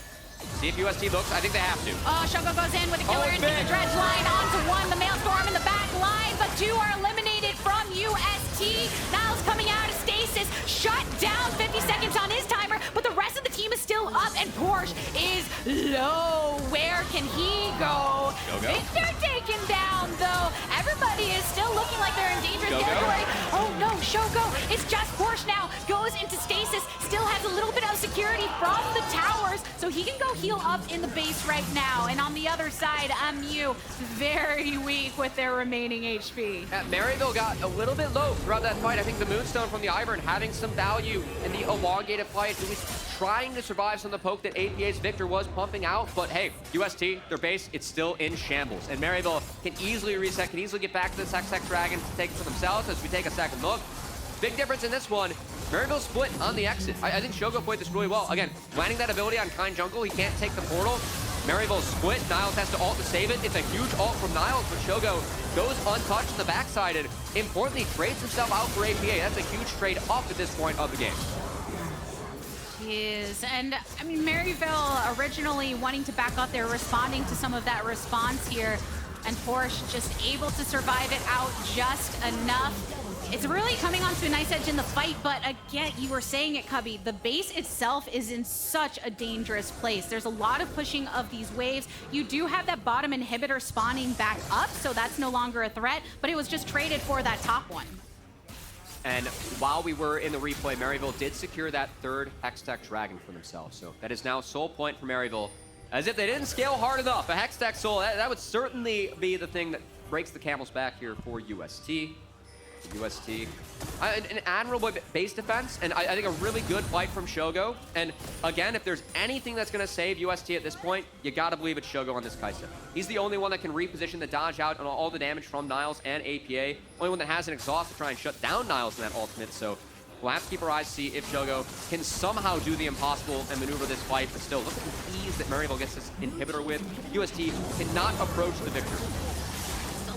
See if UST looks. I think they have to. Oh, Shogo goes in with a killer into the dredge line onto one. The Maelstrom in the back line, but two are eliminated from UST. Niles coming out of stasis, shut down 50 seconds on his timer, but the rest of the team is still up, and Porsche is low. Where can he go? Viktor taken down, though. Everybody is still looking like they're in dangerous territory. Oh no, Shogo, it's just Porsche now. Goes into stasis, still has a little bit of security from the tower. hours, so he can go heal up in the base right now. And on the other side, MU very weak with their remaining HP. Maryville got a little bit low throughout that fight. I think the Moonstone from the Ivern having some value in the elongated fight. He was trying to survive some of the poke that APA's Viktor was pumping out, but hey, UST, their base, it's still in shambles. And Maryville can easily reset, can easily get back to this Hex Dragon to take it for themselves as we take a second look. Big difference in this one. Maryville split on the exit. I think Shogo played this really well. Again, landing that ability on Kind Jungle, he can't take the portal. Maryville split. Niles has to ult to save it. It's a huge ult from Niles, but Shogo goes untouched on the backside and importantly trades himself out for APA. That's a huge trade up at this point of the game. Is. And I mean, Maryville originally wanting to back up, they're responding to some of that response here, and Porsche just able to survive it out just enough. It's really coming onto a nice edge in the fight, but again, you were saying it, Cubby, the base itself is in such a dangerous place. There's a lot of pushing of these waves. You do have that bottom inhibitor spawning back up, so that's no longer a threat, but it was just traded for that top one. And while we were in the replay, Maryville did secure that third Hextech Dragon for themselves. So that is now soul point for Maryville. As if they didn't scale hard enough. A Hextech Soul, that would certainly be the thing that breaks the camel's back here for UST. An admirable base defense, and I think a really good fight from Shogo. And again, if there's anything that's going to save UST at this point, you got to believe it's Shogo on this Kai'Sa. He's the only one that can reposition the dodge out on all the damage from Niles and APA. Only one that has an exhaust to try and shut down Niles in that ultimate. So we'll have to keep our eyes to see if Shogo can somehow do the impossible and maneuver this fight. But still, look at the ease that Maryville gets this inhibitor with. UST cannot approach the Viktor.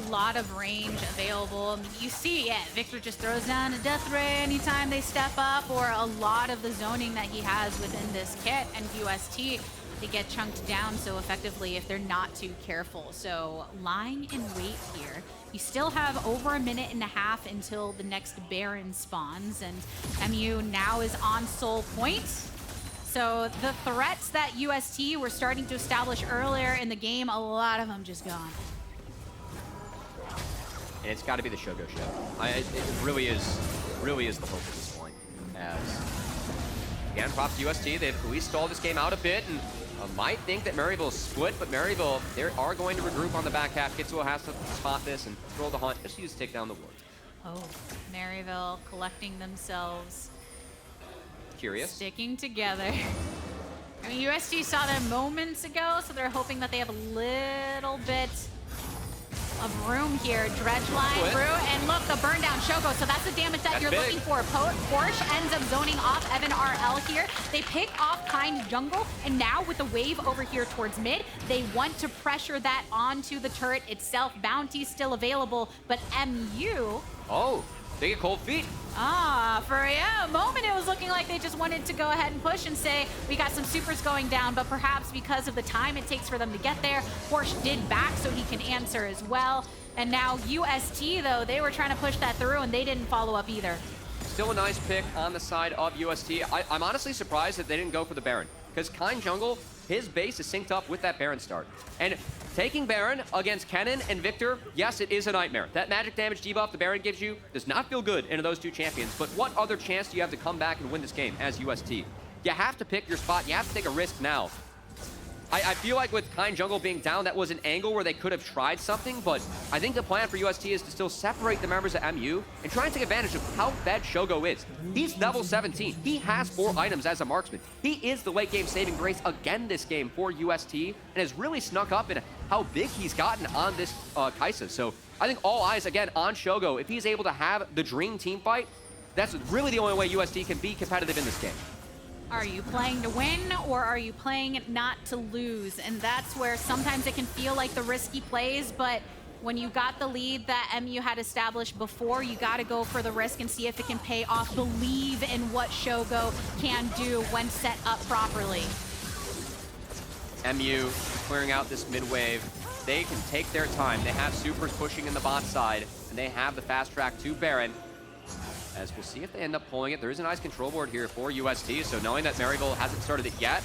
A lot of range available. You see, yeah, Viktor just throws down a death ray anytime they step up, or a lot of the zoning that he has within this kit, and UST, they get chunked down so effectively if they're not too careful. So lying in wait here. You still have over a minute and a half until the next Baron spawns, and MU now is on soul point. So the threats that UST were starting to establish earlier in the game, a lot of them just gone. And it's got to be the Shogo show. It really is the hope at this point. As again, props to UST, they've at least stalled this game out a bit, and might think that Maryville split, but Maryville, they are going to regroup on the back half. Kitzuo has to spot this and throw the hunt, just use to take down the ward. Oh, Maryville collecting themselves. Curious. Sticking together. I mean, UST saw them moments ago, so they're hoping that they have a little bit of room here. Dredge line through, and look, the burn down Shogo. So that's the damage that you're looking for. Porsche ends up zoning off EvanRL here. They pick off Kind Jungle, and now with the wave over here towards mid, they want to pressure that onto the turret itself. Bounty still available, but MU... Oh, they get cold feet. For a moment it was looking like they just wanted to go ahead and push and say, we got some supers going down, but perhaps because of the time it takes for them to get there, Porsche did back so he can answer as well. And now UST, though, they were trying to push that through and they didn't follow up either. Still a nice pick on the side of UST. I'm honestly surprised that they didn't go for the Baron, because Kind Jungle, his base is synced up with that Baron start. And taking Baron against Kennen and Viktor, yes, it is a nightmare. That magic damage debuff the Baron gives you does not feel good into those two champions, but what other chance do you have to come back and win this game as UST? You have to pick your spot. You have to take a risk now. I feel like with Kind Jungle being down, that was an angle where they could have tried something, but I think the plan for UST is to still separate the members of MU and try and take advantage of how bad Shogo is. He's level 17. He has 4 items as a marksman. He is the late game saving grace again this game for UST, and has really snuck up in how big he's gotten on this Kai'Sa. So I think all eyes again on Shogo. If he's able to have the dream team fight, that's really the only way UST can be competitive in this game. Are you playing to win, or are you playing not to lose? And that's where sometimes it can feel like the risky plays, but when you got the lead that MU had established before, you got to go for the risk and see if it can pay off. Believe in what Shogo can do when set up properly. MU clearing out this mid wave. They can take their time. They have supers pushing in the bot side, and they have the fast track to Baron. As we'll see if they end up pulling it. There is a nice control board here for UST, so knowing that Maryville hasn't started it yet,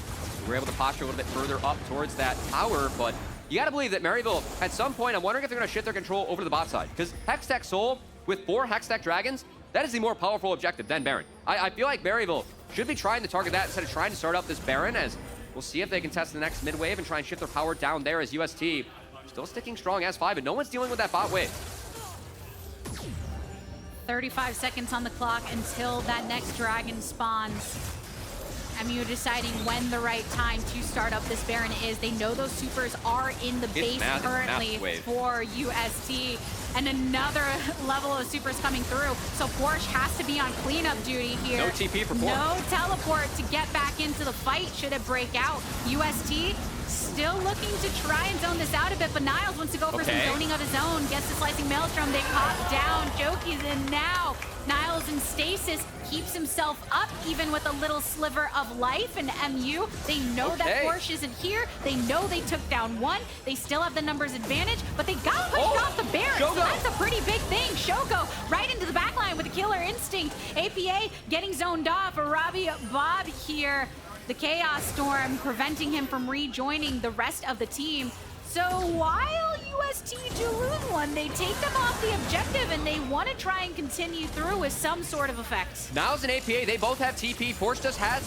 we're able to posture a little bit further up towards that tower, but you gotta believe that Maryville, at some point, I'm wondering if they're gonna shift their control over to the bot side, because Hextech Soul, with 4 Hextech Dragons, that is the more powerful objective than Baron. I feel like Maryville should be trying to target that instead of trying to start up this Baron, as We'll see if they can test the next mid wave and try and shift their power down there as UST still sticking strong as 5, and no one's dealing with that bot wave. 35 seconds on the clock until that next dragon spawns. MU deciding when the right time to start up this Baron is. They know those supers are in the base currently for UST. And another level of supers coming through. So porsche has to be on cleanup duty here. No TP for porsche. No teleport to get back into the fight should it break out. UST still looking to try and zone this out a bit, but Niles wants to go for some zoning of his own. Gets the slicing maelstrom. They pop down. Chookies in now. Niles in stasis keeps himself up even with a little sliver of life. And MU, they know that porsche isn't here. They know they took down one. They still have the numbers advantage, but they got pushed off the Baron. So that's a pretty big thing. Shogo right into the backline with a killer instinct. APA getting zoned off. RobbyBob here. The Chaos Storm preventing him from rejoining the rest of the team. So while UST do lose one, they take them off the objective and they want to try and continue through with some sort of effect. Niles and APA, they both have TP. porsche does have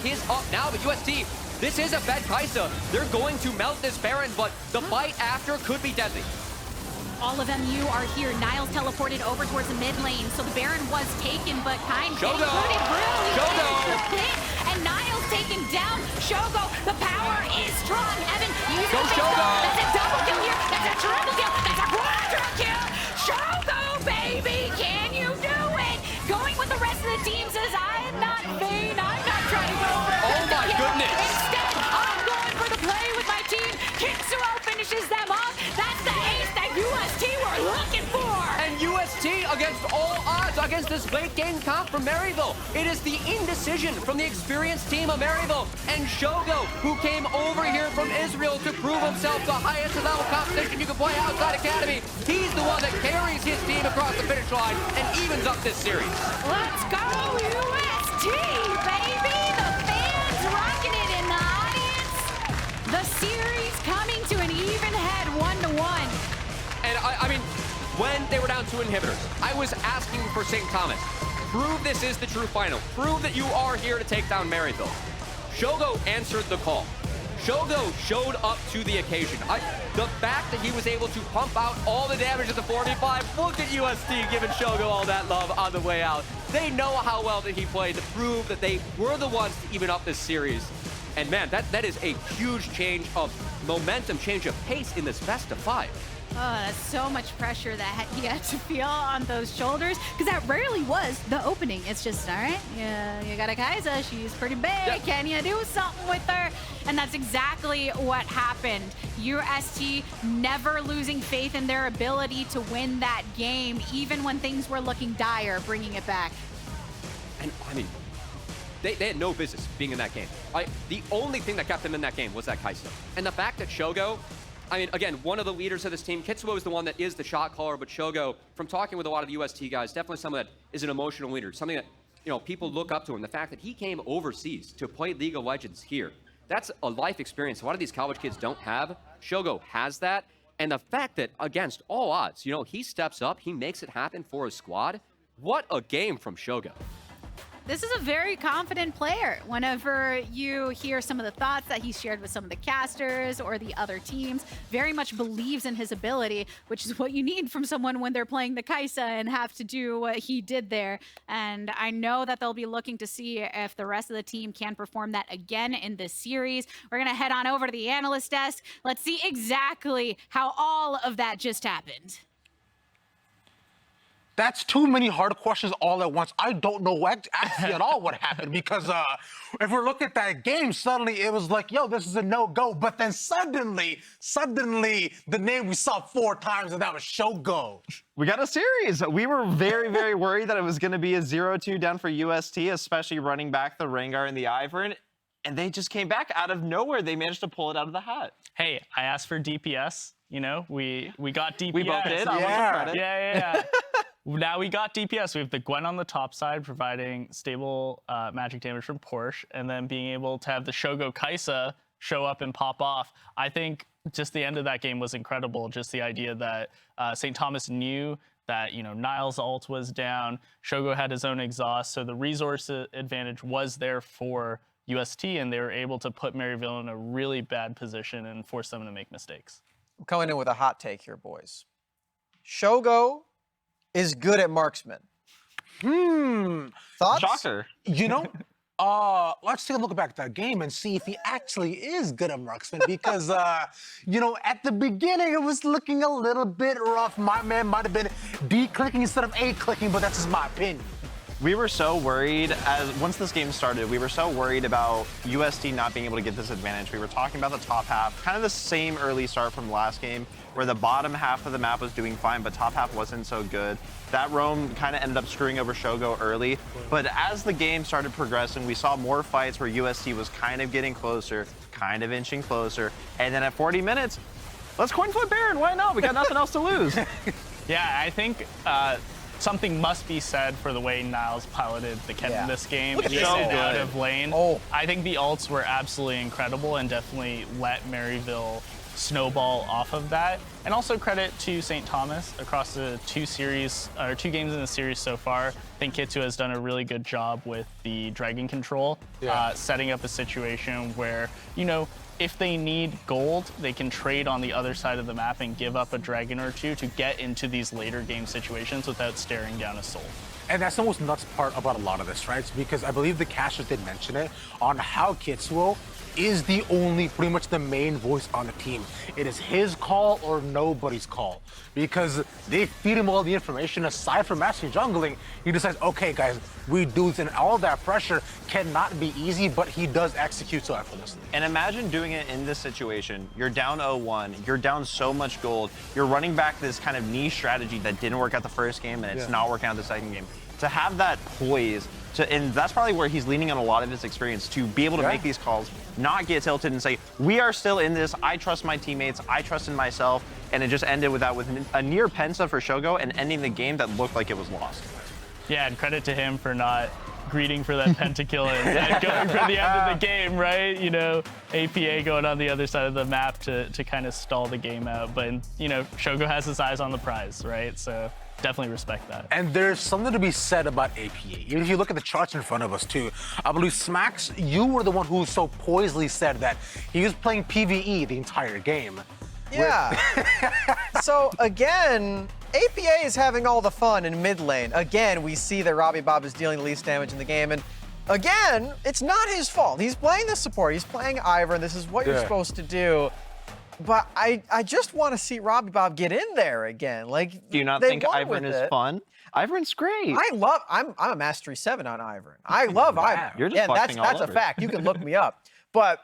his up now, but UST, this is a fed Kai'Sa. They're going to melt this Baron, but the fight after could be deadly. All of MU are here. Niles teleported over towards the mid lane, so the Baron was taken, but kind Shogo! and Niles taken down. Shogo, the power is strong. Evan, using Go the Shogo! That's a double kill here. That's a triple kill. That's a quadruple kill. Shogo, baby, can you do it? Going with the rest of the team says, I am not vain. I'm not trying to go for it. Oh my goodness! Instead, I'm going for the play with my team. Kitzuo finishes them off. That's the ace that UST were looking for. And UST against all odds against this late game comp from Maryville. It is the indecision from the experienced team of Maryville and Shogo, who came over here from Israel to prove himself the highest level competition you can play outside Academy. He's the one that carries his team across the finish line and evens up this series. Let's go UST, baby! The fans rocking it in the audience. The series coming to an even head 1-1. And I mean, when they were down 2 inhibitors, I was asking for St. Thomas, prove this is the true final. Prove that you are here to take down Maryville. Shogo answered the call. Shogo showed up to the occasion. The fact that he was able to pump out all the damage at the 4v5, look at UST giving Shogo all that love on the way out. They know how well that he played to prove that they were the ones to even up this series. And man, that is a huge change of momentum, change of pace in this best of 5. Oh, that's so much pressure that he had to feel on those shoulders, because that rarely was the opening. It's just, all right, yeah, you got a Kai'Sa, she's pretty big. Yep. Can you do something with her? And that's exactly what happened. UST never losing faith in their ability to win that game, even when things were looking dire, bringing it back. And I mean, they had no business being in that game. The only thing that kept them in that game was that Kai'Sa. And the fact that Shogo, I mean, again, one of the leaders of this team, Kitzuo is the one that is the shot caller, but Shogo, from talking with a lot of the UST guys, definitely someone that is an emotional leader, something that, you know, people look up to him. The fact that he came overseas to play League of Legends here, that's a life experience a lot of these college kids don't have. Shogo has that. And the fact that against all odds, you know, he steps up, he makes it happen for his squad. What a game from Shogo. This is a very confident player. Whenever you hear some of the thoughts that he shared with some of the casters or the other teams, very much believes in his ability, which is what you need from someone when they're playing the Kai'Sa and have to do what he did there. And I know that they'll be looking to see if the rest of the team can perform that again in this series. We're gonna head on over to the analyst desk. Let's see exactly how all of that just happened. That's too many hard questions all at once. I don't know actually at all what happened, because if we look at that game, suddenly it was like, yo, this is a no-go. But then suddenly, the name we saw 4 times, and that was Shogo. We got a series. We were very, very worried that it was going to be a 0-2 down for UST, especially running back the Rengar and the Ivern. And they just came back out of nowhere. They managed to pull it out of the hat. Hey, I asked for DPS. You know, we got DPS. We both did. Yeah. Now we got DPS. We have the Gwen on the top side providing stable magic damage from porsche, and then being able to have the Shogo Kai'Sa show up and pop off. I think just the end of that game was incredible. Just the idea that St. Thomas knew that, you know, Niles' ult was down, Shogo had his own exhaust, so the resource advantage was there for UST, and they were able to put Maryville in a really bad position and force them to make mistakes. I'm coming in with a hot take here, boys. Shogo is good at marksman. Thoughts? Shocker. You know, let's take a look back at that game and see if he actually is good at marksman because, you know, at the beginning it was looking a little bit rough. My man might have been D-clicking instead of A-clicking, but that's just my opinion. We were so worried once this game started, we were so worried about UST not being able to get this advantage. We were talking about the top half, kind of the same early start from last game, where the bottom half of the map was doing fine, but top half wasn't so good. That roam kind of ended up screwing over Shogo early, but as the game started progressing, we saw more fights where UST was kind of getting closer, kind of inching closer, and then at 40 minutes, let's coin flip Baron, why not? We got nothing else to lose. Yeah, I think something must be said for the way Niles piloted the Kennen this game. Look at He this. stayed So out good. of lane. Oh. I think the ults were absolutely incredible and definitely let Maryville snowball off of that. And also credit to St. Thomas across the two games in the series so far. I think Kitzuo has done a really good job with the dragon control, setting up a situation where, you know, if they need gold, they can trade on the other side of the map and give up a dragon or two to get into these later game situations without staring down a soul. And that's the most nuts part about a lot of this, right? It's because I believe the casters did mention it on how Kitzuo is the only, pretty much the main voice on the team. It is his call or nobody's call because they feed him all the information. Aside from mastering jungling, he decides, okay, guys, we do this, and all that pressure cannot be easy, but he does execute so effortlessly. And imagine doing it in this situation. You're down 0-1, you're down so much gold, you're running back this kind of niche strategy that didn't work out the first game and it's not working out the second game. To have that poise, and that's probably where he's leaning on a lot of his experience, to be able to make these calls, not get tilted and say, we are still in this, I trust my teammates, I trust in myself, and it just ended with that, with a near pensa for Shogo and ending the game that looked like it was lost. Yeah, and credit to him for not greeting for that pentakill and going for the end of the game, right? You know, APA going on the other side of the map to kind of stall the game out. But, you know, Shogo has his eyes on the prize, right? So definitely respect that. And there's something to be said about APA. Even if you look at the charts in front of us too, I believe Smacks, you were the one who so poisely said that he was playing PvE the entire game. Yeah. So again, APA is having all the fun in mid lane. Again, we see that RobbyBob is dealing the least damage in the game, and again, it's not his fault. He's playing the support. He's playing Ivern. This is what you're supposed to do. But I just want to see RobbyBob get in there again. Like, Do you not they think won Ivern with is it. fun? Ivern's great. I'm a Mastery 7 on Ivern. I love Ivern. You're just flexing all that's a over. fact. You can look me up. But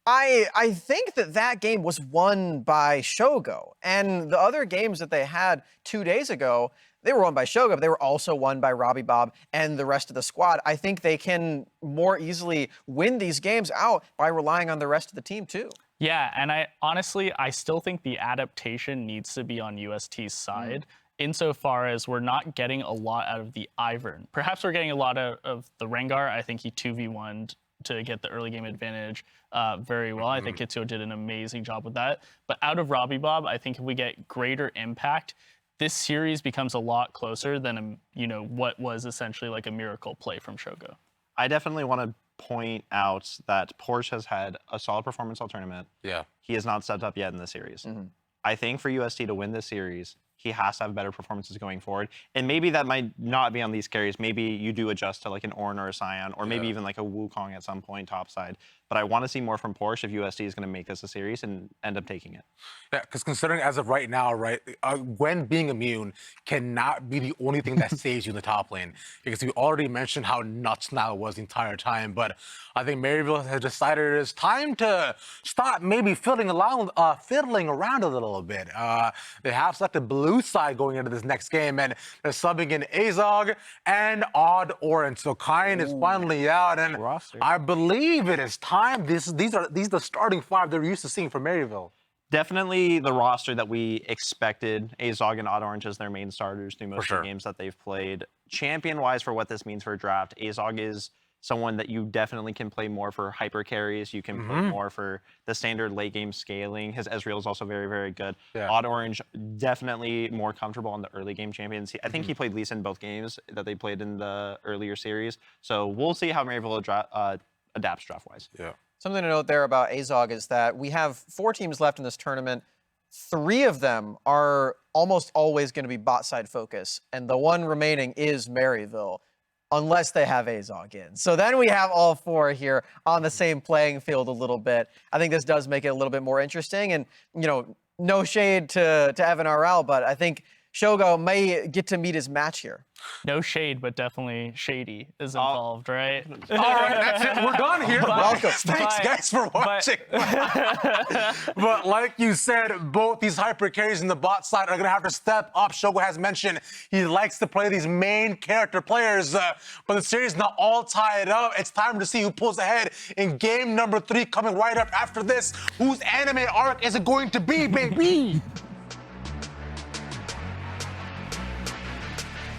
I think that game was won by Shogo. And the other games that they had 2 days ago, they were won by Shogo, but they were also won by RobbyBob and the rest of the squad. I think they can more easily win these games out by relying on the rest of the team too. Yeah, and I still think the adaptation needs to be on UST's side, insofar as we're not getting a lot out of the Ivern. Perhaps we're getting a lot of the Rengar. I think he 2v1'd to get the early game advantage very well. I think Kitzuo did an amazing job with that. But out of RobbyBob, I think if we get greater impact, this series becomes a lot closer than what was essentially like a miracle play from Shogo. I definitely want to point out that Porsche has had a solid performance all tournament. Yeah. He has not stepped up yet in the series. I think for UST to win this series, he has to have better performances going forward. And maybe that might not be on these carries. Maybe you do adjust to like an Ornn or a Scion, or maybe even like a Wukong at some point topside. But I want to see more from Porsche if UST is going to make this a series and end up taking it. Yeah, because considering as of right now, right, Gwen being immune cannot be the only thing that saves you in the top lane. Because we already mentioned how nuts Niles was the entire time. But I think Maryville has decided it's time to stop maybe fiddling around a little bit. They have selected blue side going into this next game, and they're subbing in Azog and Odd Orange. So Kain is finally out, and I believe it is time. These are the starting five they're used to seeing from Maryville. Definitely the roster that we expected. Azog and Odd Orange as their main starters through most of the games that they've played. Champion-wise, for what this means for a draft, Azog is someone that you definitely can play more for hyper carries. You can play more for the standard late game scaling. His Ezreal is also very, very good. Odd Orange, definitely more comfortable on the early game champions. I think he played Lee Sin in both games that they played in the earlier series. So we'll see how Maryville adapts draft-wise. Yeah. Something to note there about Azog is that we have 4 teams left in this tournament. 3 of them are almost always going to be bot side focus, and the one remaining is Maryville, unless they have Azog in. So then we have all 4 here on the same playing field a little bit. I think this does make it a little bit more interesting, and no shade to EvanRL, but I think Shogo may get to meet his match here. No shade, but definitely Shady is involved, right? All right, that's it. We're done here. Welcome. Thanks, guys, for watching. But like you said, both these hyper carries in the bot side are going to have to step up. Shogo has mentioned he likes to play these main character players, but the series is not all tied up. It's time to see who pulls ahead in game number 3 coming right up after this. Whose anime arc is it going to be, baby?